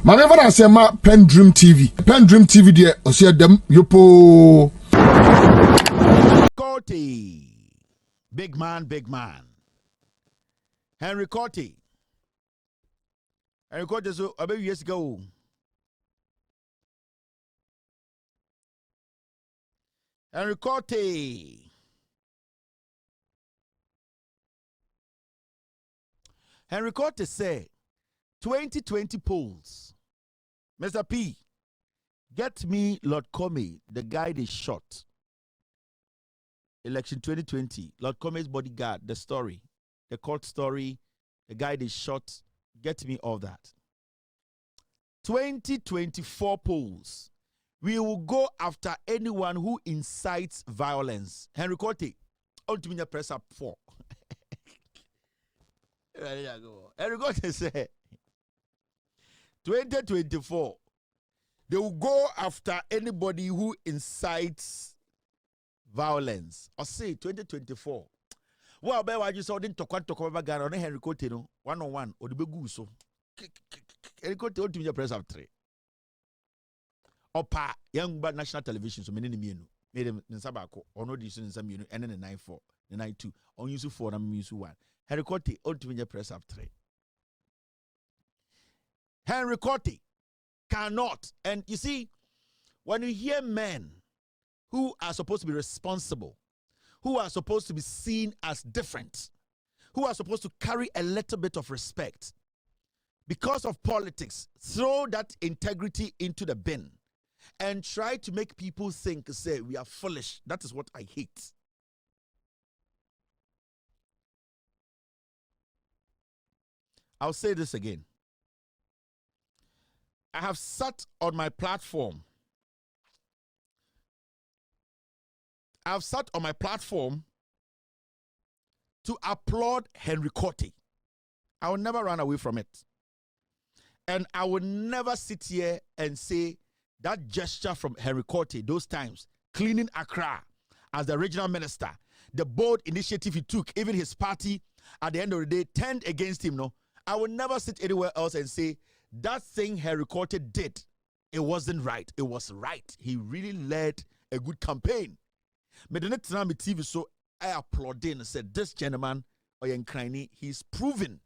My never say ma PENDREAM TV. PENDREAM TV there. Osia dem yopo. Corty, big man, big man. Henry Corty. Henry Corty so a few years ago. Henry Corty. Henry Corty say 2020 polls. Mr. P, get me Lord Comey, the guy they shot. Election 2020, Lord Comey's bodyguard, the story, the court story, the guy they shot. Get me all that. 2024 polls. We will go after anyone who incites violence. Henry Corty, ultimate press up 4. Henry Corty said, 2024, they will go after anybody who incites violence. Or say 2024. Well, I just saw didn't talk about Ghana on Henry Corty, no 1-on-1 or the big so. Henry Corty ultimate press up 3. Opa young bad national television so many mienu made them in Sabako or no decision in some unit and then the 9-4, the 9-2 on use 4 and use 1. Henry Corty ultimate press up 3. Henry Corty cannot, and you see, when you hear men who are supposed to be responsible, who are supposed to be seen as different, who are supposed to carry a little bit of respect, because of politics, throw that integrity into the bin and try to make people think, say, we are foolish. That is what I hate. I'll say this again. I have sat on my platform. I've sat on my platform to applaud Henry Corty. I will never run away from it. And I will never sit here and say that gesture from Henry Corty, those times, cleaning Accra as the regional minister, the bold initiative he took, even his party at the end of the day turned against him. No, I will never sit anywhere else and say that thing Henry Corty did, it wasn't right. It was right. He really led a good campaign. But the next time TV, so I applauded and said, this gentleman, he's proven.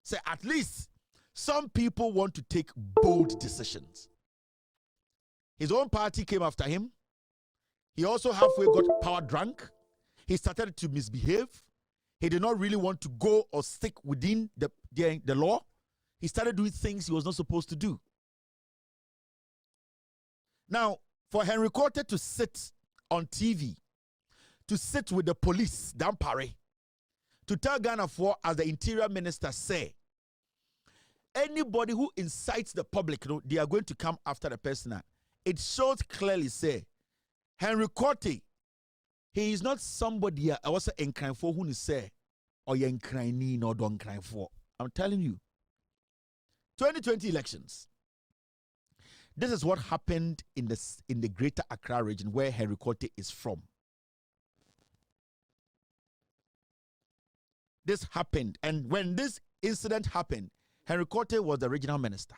Say at least some people want to take bold decisions. His own party came after him. He also halfway got power drunk. He started to misbehave. He did not really want to go or stick within the law. He started doing things he was not supposed to do. Now, for Henry Corty to sit on TV, to sit with the police, Dampare, to tell Ghana for, as the interior minister say, anybody who incites the public, they are going to come after the person. It shows clearly, say, Henry Corty, he is not somebody I was in crime for who say, or you in crime no don't crime for. I'm telling you. 2020 elections. This is what happened in the greater Accra region where Henry Corty is from. This happened, and when this incident happened, Henry Corty was the regional minister.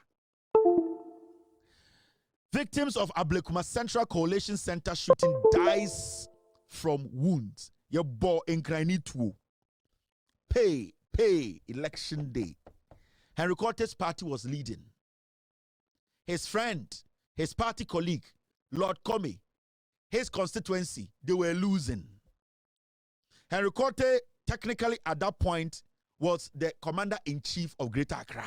Victims of Ablekuma Central Coalition Center shooting dies from wounds. Your boy in Krainitu. Pay, election day. Henry Corty's party was leading. His friend, his party colleague, Lord Comey, his constituency, they were losing. Henry Corty, technically at that point, was the commander-in-chief of Greater Accra.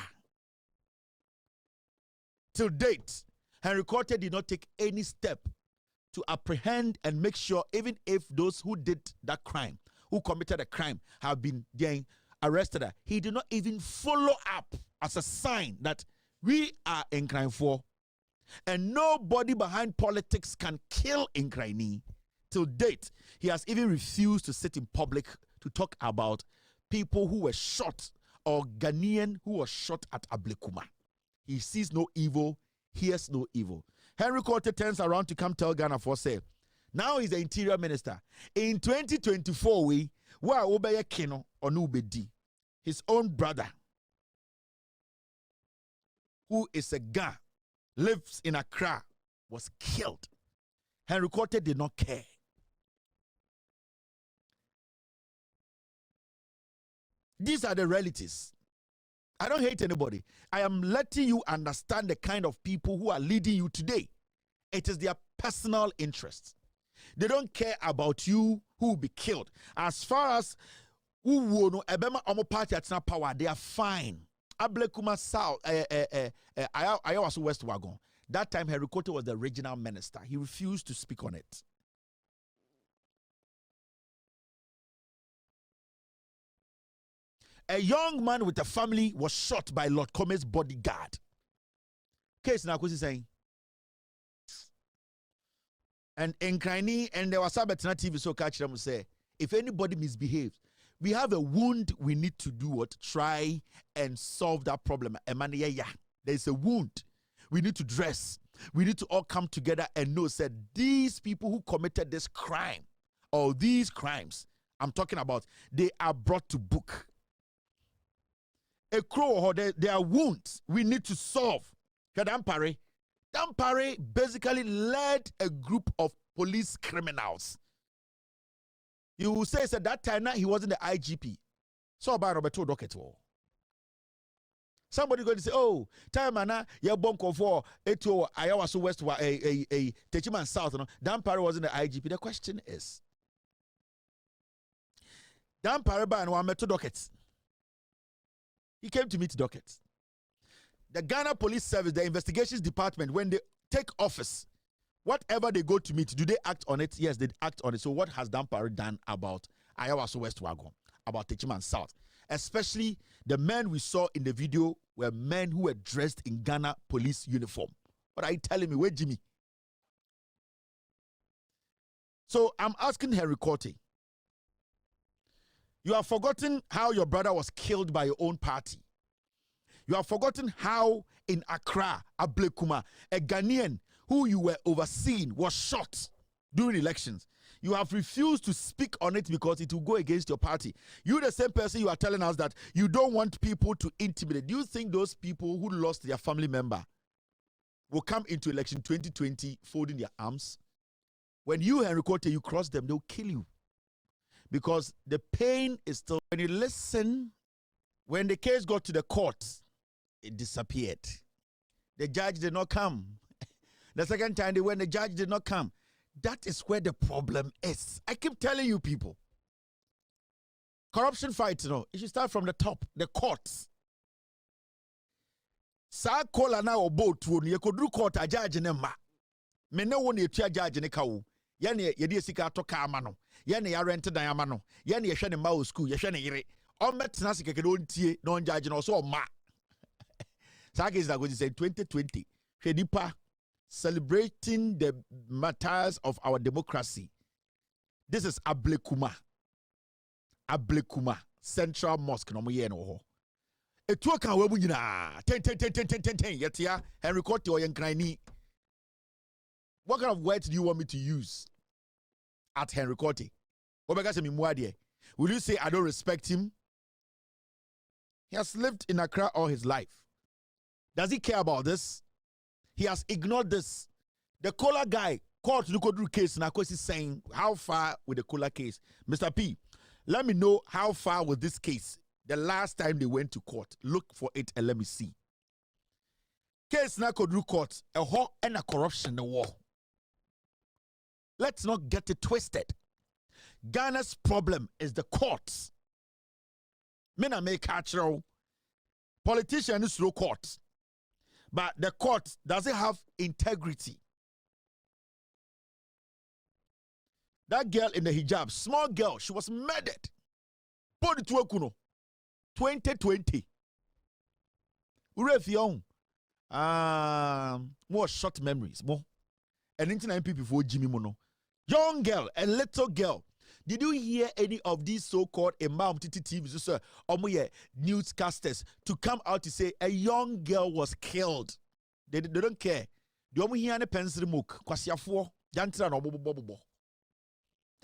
Till date, Henry Corty did not take any step to apprehend and make sure, even if those who did that crime, who committed a crime, have been arrested, he did not even follow up as a sign that we are in crime for, and nobody behind politics can kill Nkraini. Till date, he has even refused to sit in public to talk about people who were shot or Ghanaian who was shot at Ablekuma. He sees no evil, hears no evil. Henry Corty turns around to come tell Ghana for say, now he's the interior minister. In 2024, where Obeye Keno or Nubedi, his own brother, who is a Ga, lives in Accra, was killed. Henry Cote did not care. These are the realities. I don't hate anybody. I am letting you understand the kind of people who are leading you today. It is their personal interests. They don't care about you who will be killed. As far as who will know ebema omo party at power, they are fine. Ablekuma South, Ayawaso West Wagon. That time, Henry Cote was the regional minister. He refused to speak on it. A young man with a family was shot by Lord Come's bodyguard. Case now, what's saying? And in Kraini, and there was Sabatina TV, so catch them say, if anybody misbehaves, we have a wound, we need to do what? Try and solve that problem. There's a wound. We need to dress. We need to all come together and know, said, these people who committed this crime, or these crimes, I'm talking about, they are brought to book. A crow or there are wounds we need to solve. Dampare basically led a group of police criminals. You will say at that time now he wasn't the IGP. So about Roberto Docket. Somebody going to say, oh, time na ya bonko for eto Ayawaso West a Techiman South. No, Dampare wasn't the IGP. The question is, Dampare ban wa meto Docket. He came to meet Docket. The Ghana Police Service, the investigations department, when they take office, whatever they go to meet, do they act on it? Yes, they act on it. So what has Dampare done about Ayawaso West Wagon, about Techiman South? Especially the men we saw in the video were men who were dressed in Ghana police uniform. What are you telling me? Where Jimmy? So I'm asking Henry Cote, you have forgotten how your brother was killed by your own party. You have forgotten how in Accra, Ablekuma, a Ghanaian who you were overseeing was shot during elections. You have refused to speak on it because it will go against your party. You, the same person, you are telling us that you don't want people to intimidate. Do you think those people who lost their family member will come into election 2020 folding their arms? When you, Henry Cote, you cross them, they'll kill you. Because the pain is still, when you listen, when the case got to the court, it disappeared. The judge did not come. The second time, when the judge did not come, that is where the problem is. I keep telling you people, corruption fight, it should start from the top, the courts. Sa kola na obotu ni yekodru court a judge ne ma. Me ne woni etua judge ne ka wo. Ye ne ye de sika to ka ama no. Ye ne ya rent dan ama no. Ye ne ye hwe ne ma o school, ye hwe ne yire. O metena sika kede ontie na on judge no so o ma. Sa case na go say 2020. Hwe nipa celebrating the matters of our democracy. This is Ablekuma Central Mosque no mo ye no ho. Etu aka wa mu nyina 10 yetia Henry Cote o yenkrani. What kind of words do you want me to use at Henry Cote? Obega se mi muade. Will you say I don't respect him? He has lived in Accra all his life. Does he care about this? He has ignored this. The Kola guy, court Lukodru case, now is saying, how far with the Kola case? Mr. P, let me know how far with this case. The last time they went to court. Look for it and let me see. Case now Kodru court, a whole and a corruption in the war. Let's not get it twisted. Ghana's problem is the courts. Men are make cultural. Politicians through courts. But the court doesn't have integrity. That girl in the hijab, small girl, she was murdered. 2020. More short memories. More. And NPP for Jimmy Mono. Young girl, a little girl. Did you hear any of these so-called Imam TTTVs, newscasters to come out to say a young girl was killed? They don't care. They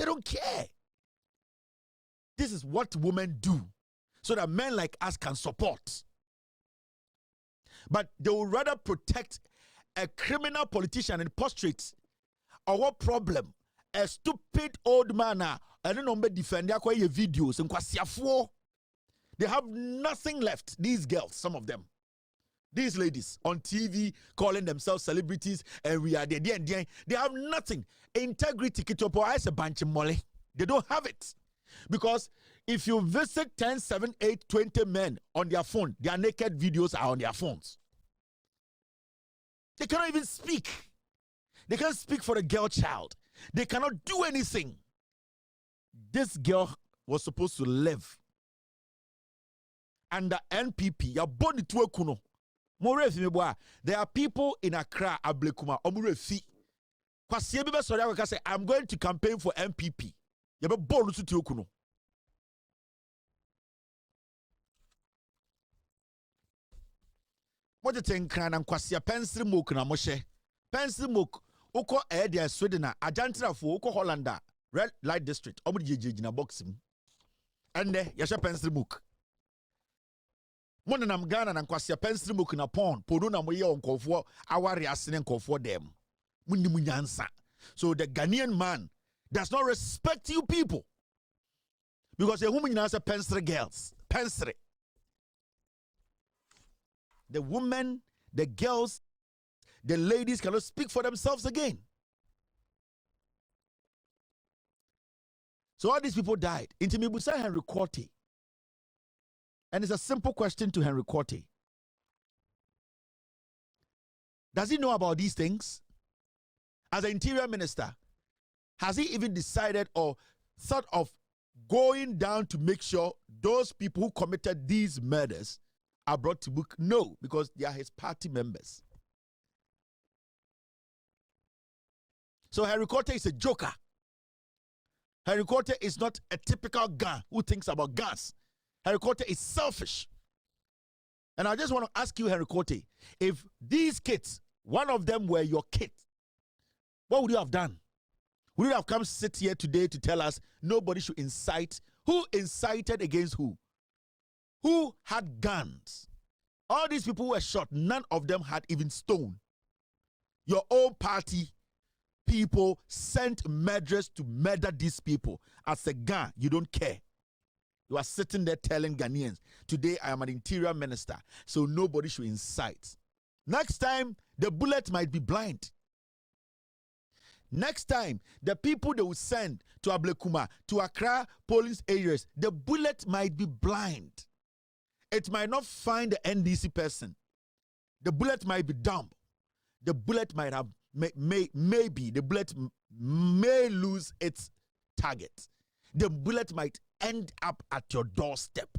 don't care. This is what women do so that men like us can support. But they would rather protect a criminal politician and prostrate. Or what problem? A stupid old man, I don't know, defend their videos and they have nothing left. These girls, some of them, these ladies on TV calling themselves celebrities, and we are there. They have nothing. Integrity, kitopo is a bunch of molly. They don't have it. Because if you visit 10, 7, 8, 20 men on their phone, their naked videos are on their phones. They cannot even speak. They can't speak for the girl child. They cannot do anything. This girl was supposed to live under NPP. There are people in Accra, Ablekuma, Omurefi. I'm going to campaign for NPP. What you think? Pencil mook na moshe. Pencil mook. Uko Edia Sweden, Ajantra for Uko Hollanda, Red Light District, Omudi boxing. And Yasha pencil book. Monanam Ghana and Kwasia pencil book in a pond, Poduna Moya on Kofor, our reason for them. Mundimunyansa. So the Ghanaian man does not respect you people. Because a woman has a pencil girls. Pencil. The women, the girls, the ladies cannot speak for themselves again. So all these people died. Intimibusa Henry Korte. And it's a simple question to Henry Korte. Does he know about these things? As an interior minister, has he even decided or thought of going down to make sure those people who committed these murders are brought to book? No, because they are his party members. So Henry Korte is a joker. Henry Korte is not a typical guy who thinks about guns. Henry Korte is selfish. And I just want to ask you, Henry Korte, if these kids, one of them were your kid, what would you have done? Would you have come sit here today to tell us nobody should incite? Who incited against who? Who had guns? All these people who were shot, none of them had even stone. Your own party people sent murderers to murder these people. As a Ghan, you don't care. You are sitting there telling Ghanaians, today I am an interior minister, so nobody should incite. Next time, the bullet might be blind. Next time, the people they will send to Ablekuma, to Accra police areas, the bullet might be blind. It might not find the NDC person. The bullet might be dumb. The bullet might have, maybe the bullet may lose its target. The bullet might end up at your doorstep.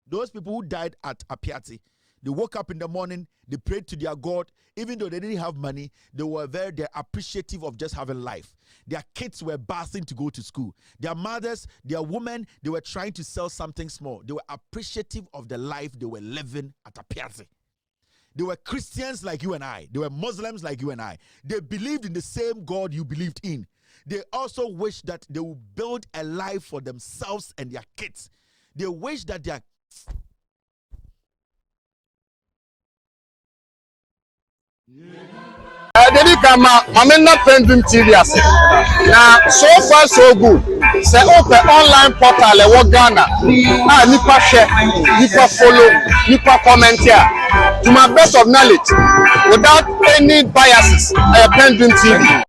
Those people who died at Apiati, they woke up in the morning, they prayed to their God. Even though they didn't have money, they were they're appreciative of just having life. Their kids were bathing to go to school. Their mothers, their women, they were trying to sell something small. They were appreciative of the life they were living at Apiati. They were Christians like you and I. They were Muslims like you and I. They believed in the same God you believed in. They also wish that they would build a life for themselves and their kids. They wish that their... Dedi kama mamena PENDREAM TV ase. Na so far so good. Say open online portal e wo Ghana. Nipa share, nipa follow, nipa comment here. To my best of knowledge, without any biases, PENDREAM TV.